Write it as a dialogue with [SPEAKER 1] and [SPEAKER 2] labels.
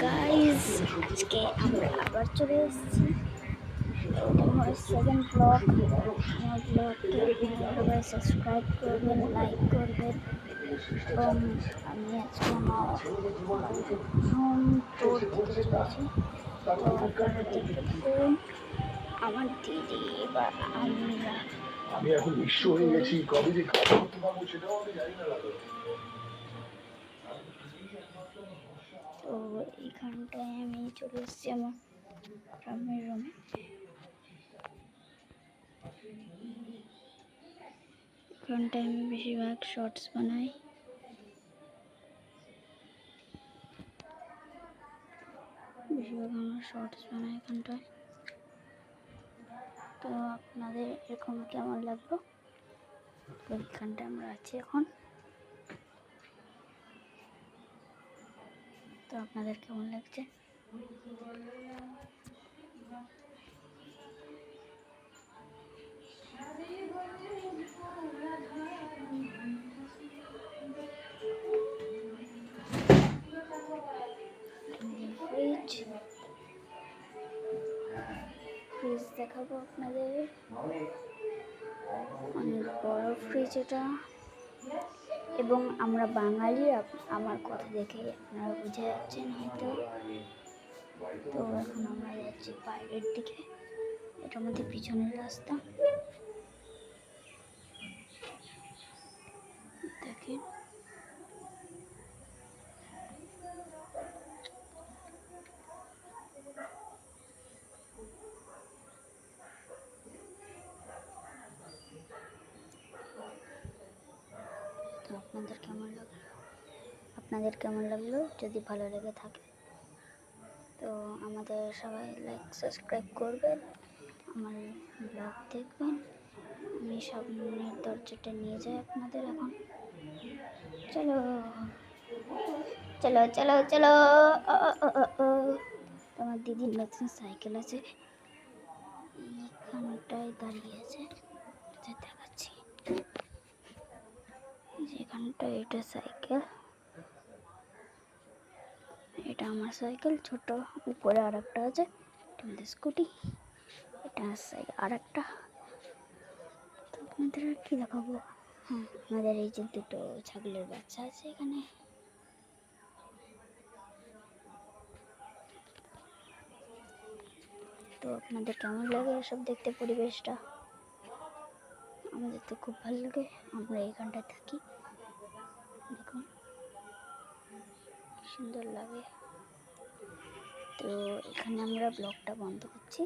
[SPEAKER 1] Guys, আজকে আমরা আবার চলে এসেছি। এটা আমার সেকেন্ড ব্লগ। আমার ব্লগকে আপনারা সবাই সাবস্ক্রাইব করবেন, লাইক করবেন। এবং আমি আজকে আমার হোম ট্যুর দিতে চলেছি, তো আপনারা দেখতে থাকুন। আমার দিদি বা আমরা
[SPEAKER 2] আমি এখন বিশ্ব হয়ে গেছি, কবে যে খাবার করতে পারবো সেটাও আমি জানি না দাদা।
[SPEAKER 1] তো এইখানটায় আমি চলে এসেছি আমার গ্রামের রুমে। এখানটায় আমি বেশিরভাগ শর্টস বানাই। এখানটায়। তো আপনাদের এরকম কেমন লাগলো? তো এখানটায় আমরা আছি এখন। তো আপনাদের কেমন লাগছে? ফ্রিজ দেখাবো আপনাদের। অনেক বড় ফ্রিজ এটা, এবং আমরা বাঙালি, আমার কথা দেখে আপনারা বুঝে যাচ্ছেন হয়তো। তো এখন আমরা যাচ্ছি বাইরের দিকে। এটার মধ্যে পিছনের রাস্তা দেখেন। তো আপনাদের কেমন লাগলো? যদি ভালো লেগে থাকে তো আমাদের সবাই লাইক সাবস্ক্রাইব করবেন, আমার ব্লগ দেখবেন। আমি সামনের দরজাটা নিয়ে যাই আপনাদের এখন। চলো চলো চলো চলো। আমার দিদির নতুন সাইকেল আছে, এইখানটায় দাঁড়িয়ে আছে, দেখাচ্ছি। যেখানটায় এটা সাইকেল, এটা আমার সাইকেল ছোট। উপরে আর একটা আছে, এটা আমাদের স্কুটি। এটা সাইকেল আর একটা। তো আপনাদের আর কি দেখাবো? হ্যাঁ, আমাদের এই যে দুটো ছাগলের বাচ্চা আছে এখানে। তো আপনাদের কেমন লাগে এসব দেখতে পরিবেশটা? আমাদের তো খুব ভালো লাগে, আমরা এইখানটায় থাকি। দেখুন সুন্দর লাগে। তো এখানে আমরা ব্লগটা বন্ধ করছি।